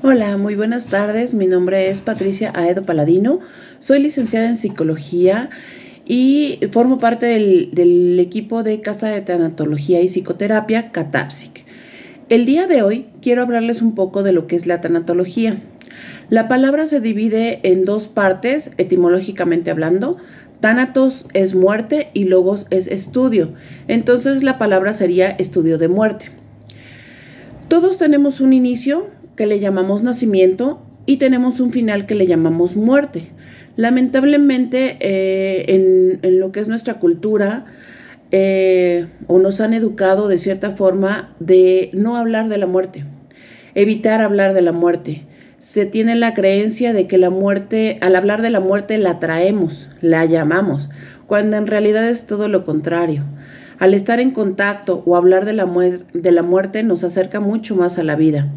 Hola, muy buenas tardes. Mi nombre es Patricia Aedo Paladino. Soy licenciada en psicología y formo parte del equipo de Casa de Tanatología y Psicoterapia, CATAPSIC. El día de hoy quiero hablarles un poco de lo que es la tanatología. La palabra se divide en dos partes, etimológicamente hablando. Thanatos es muerte y logos es estudio. Entonces la palabra sería estudio de muerte. Todos tenemos un inicio que le llamamos nacimiento y tenemos un final que le llamamos muerte. Lamentablemente, en lo que es nuestra cultura, o nos han educado de cierta forma de no hablar de la muerte, evitar hablar de la muerte. Se tiene la creencia de que la muerte, al hablar de la muerte, la traemos, la llamamos, cuando en realidad es todo lo contrario. Al estar en contacto o hablar de la muerte nos acerca mucho más a la vida.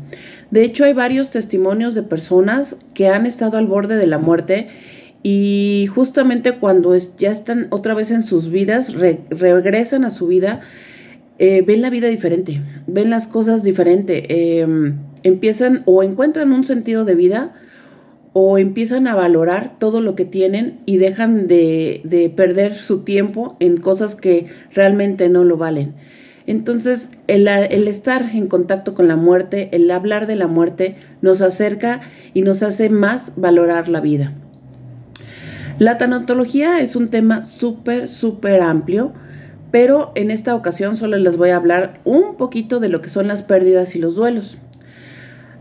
De hecho, hay varios testimonios de personas que han estado al borde de la muerte y justamente cuando ya están otra vez en sus vidas, regresan a su vida, ven la vida diferente, ven las cosas diferente, empiezan o encuentran un sentido de vida o empiezan a valorar todo lo que tienen y dejan de perder su tiempo en cosas que realmente no lo valen. Entonces, el estar en contacto con la muerte, el hablar de la muerte, nos acerca y nos hace más valorar la vida. La tanatología es un tema súper amplio, pero en esta ocasión solo les voy a hablar un poquito de lo que son las pérdidas y los duelos.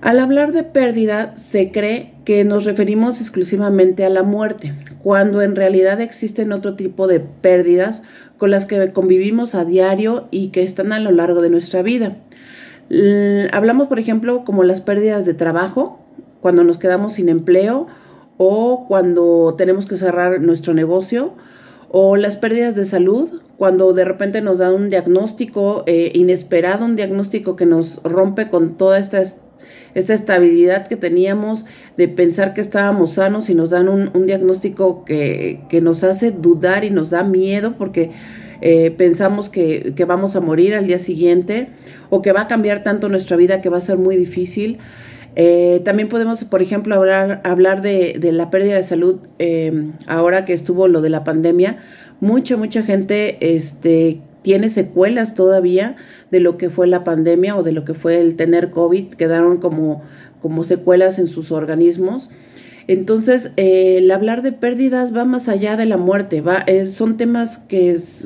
Al hablar de pérdida, se cree que nos referimos exclusivamente a la muerte, cuando en realidad existen otro tipo de pérdidas con las que convivimos a diario y que están a lo largo de nuestra vida. Hablamos, por ejemplo, como las pérdidas de trabajo, cuando nos quedamos sin empleo o cuando tenemos que cerrar nuestro negocio, o las pérdidas de salud, cuando de repente nos da un diagnóstico inesperado, un diagnóstico que nos rompe con toda esta estabilidad que teníamos de pensar que estábamos sanos y nos dan un diagnóstico que nos hace dudar y nos da miedo porque pensamos que vamos a morir al día siguiente o que va a cambiar tanto nuestra vida que va a ser muy difícil. También podemos, por ejemplo, hablar de la pérdida de salud. Ahora que estuvo lo de la pandemia, mucha gente tiene secuelas todavía de lo que fue la pandemia o de lo que fue el tener COVID, quedaron como secuelas en sus organismos. Entonces, el hablar de pérdidas va más allá de la muerte, son temas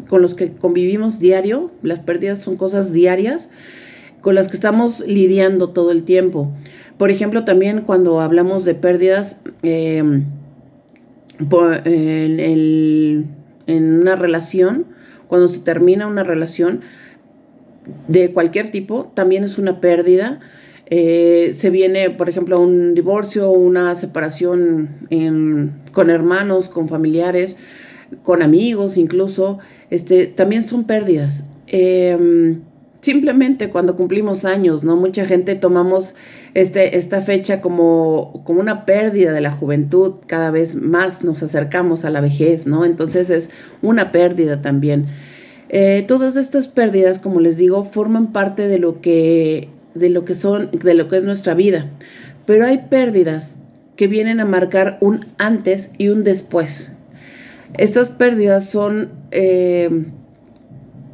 con los que convivimos diario. Las pérdidas son cosas diarias con las que estamos lidiando todo el tiempo. Por ejemplo, también cuando hablamos de pérdidas en una relación, cuando se termina una relación de cualquier tipo, también es una pérdida. Se viene, por ejemplo, un divorcio, una separación con hermanos, con familiares, con amigos incluso, también son pérdidas. Simplemente cuando cumplimos años, ¿no? Mucha gente tomamos esta fecha como una pérdida de la juventud, cada vez más nos acercamos a la vejez, ¿no? Entonces es una pérdida también. Todas estas pérdidas, como les digo, forman parte de lo que es nuestra vida. Pero hay pérdidas que vienen a marcar un antes y un después. Estas pérdidas son,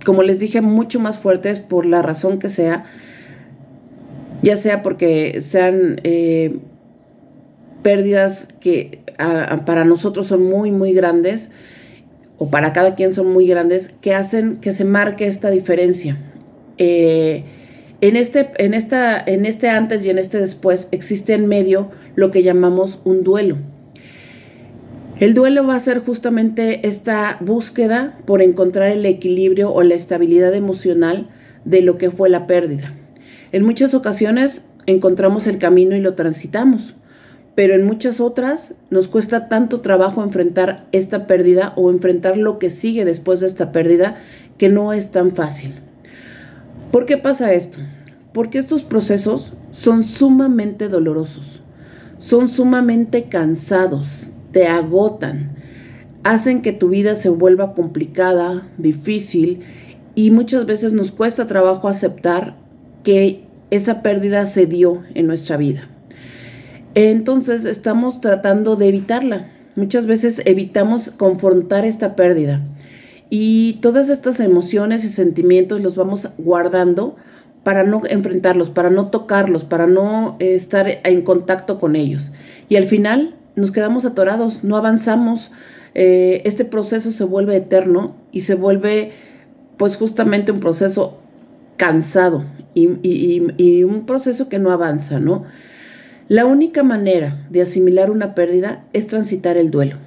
como les dije, mucho más fuertes por la razón que sea, ya sea porque sean pérdidas que para nosotros son muy grandes, o para cada quien son muy grandes, que hacen que se marque esta diferencia. En este antes y en este después existe en medio lo que llamamos un duelo. El duelo va a ser justamente esta búsqueda por encontrar el equilibrio o la estabilidad emocional de lo que fue la pérdida. En muchas ocasiones encontramos el camino y lo transitamos, pero en muchas otras nos cuesta tanto trabajo enfrentar esta pérdida o enfrentar lo que sigue después de esta pérdida que no es tan fácil. ¿Por qué pasa esto? Porque estos procesos son sumamente dolorosos, son sumamente cansados, te agotan, hacen que tu vida se vuelva complicada, difícil, y muchas veces nos cuesta trabajo aceptar que esa pérdida se dio en nuestra vida. Entonces estamos tratando de evitarla. Muchas veces evitamos confrontar esta pérdida y todas estas emociones y sentimientos los vamos guardando para no enfrentarlos, para no tocarlos, para no estar en contacto con ellos. Y al final nos quedamos atorados, no avanzamos. Este proceso se vuelve eterno y se vuelve pues justamente un proceso cansado y un proceso que no avanza, ¿no? La única manera de asimilar una pérdida es transitar el duelo.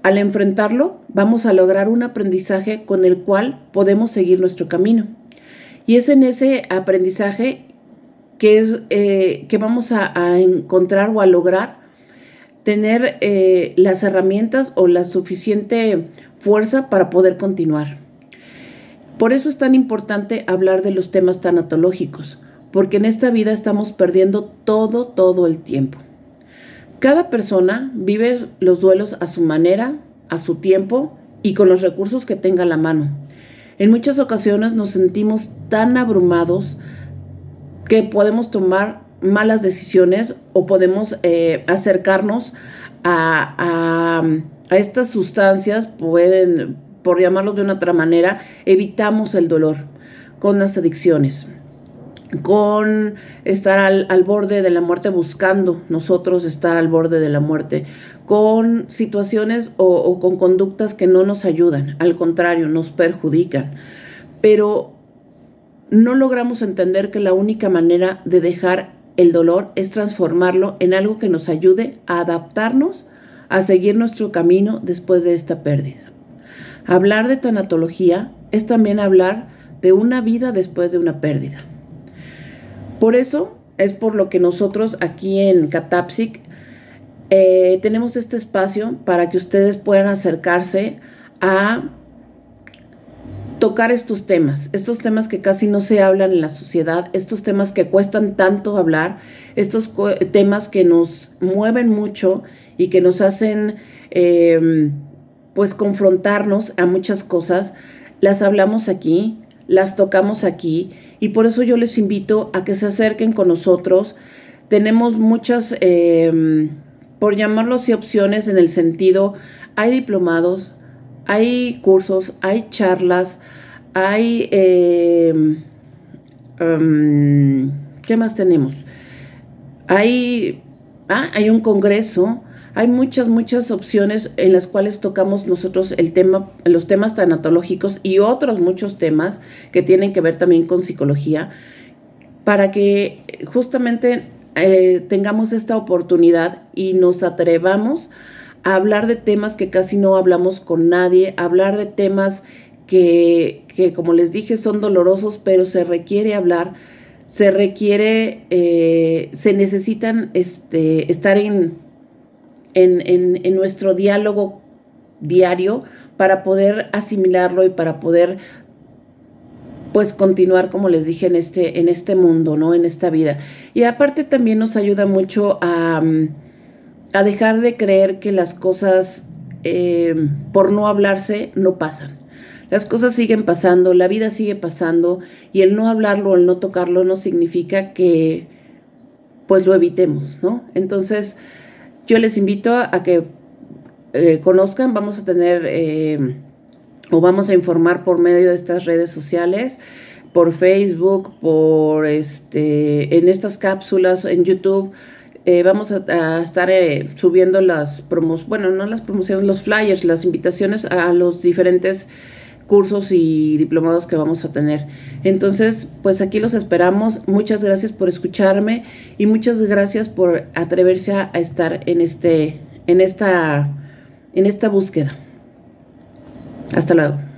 Al enfrentarlo, vamos a lograr un aprendizaje con el cual podemos seguir nuestro camino. Y es en ese aprendizaje que vamos a encontrar o a lograr tener las herramientas o la suficiente fuerza para poder continuar. Por eso es tan importante hablar de los temas tanatológicos, porque en esta vida estamos perdiendo todo el tiempo. Cada persona vive los duelos a su manera, a su tiempo y con los recursos que tenga a la mano. En muchas ocasiones nos sentimos tan abrumados que podemos tomar malas decisiones o podemos acercarnos a estas sustancias, por llamarlos de una otra manera, evitamos el dolor con las adicciones, con estar al borde de la muerte, buscando nosotros estar al borde de la muerte, con situaciones o con conductas que no nos ayudan, al contrario, nos perjudican. Pero no logramos entender que la única manera de dejar el dolor es transformarlo en algo que nos ayude a adaptarnos, a seguir nuestro camino después de esta pérdida. Hablar de tanatología es también hablar de una vida después de una pérdida. Por eso es por lo que nosotros aquí en Catapsic tenemos este espacio para que ustedes puedan acercarse a tocar estos temas que casi no se hablan en la sociedad, estos temas que cuestan tanto hablar, estos temas que nos mueven mucho y que nos hacen pues confrontarnos a muchas cosas. Las hablamos aquí, las tocamos aquí y por eso yo les invito a que se acerquen con nosotros. Tenemos muchas, por llamarlo así, opciones en el sentido, hay diplomados, hay cursos, hay charlas, hay, ¿qué más tenemos? Hay un congreso, hay muchas opciones en las cuales tocamos nosotros los temas tanatológicos y otros muchos temas que tienen que ver también con psicología, para que justamente tengamos esta oportunidad y nos atrevamos a hablar de temas que casi no hablamos con nadie, a hablar de temas que como les dije son dolorosos, pero se requiere hablar, se necesitan estar en nuestro diálogo diario para poder asimilarlo y para poder pues continuar, como les dije, en este mundo, ¿no? En esta vida. Y aparte también nos ayuda mucho a dejar de creer que las cosas por no hablarse no pasan. Las cosas siguen pasando, la vida sigue pasando y el no hablarlo, el no tocarlo no significa que pues lo evitemos, ¿no? Entonces yo les invito a que conozcan, vamos a tener o vamos a informar por medio de estas redes sociales, por Facebook, en estas cápsulas, en YouTube. Vamos a estar subiendo los flyers, las invitaciones a los diferentes cursos y diplomados que vamos a tener. Entonces, pues aquí los esperamos. Muchas gracias por escucharme y muchas gracias por atreverse a estar en esta búsqueda. Hasta luego.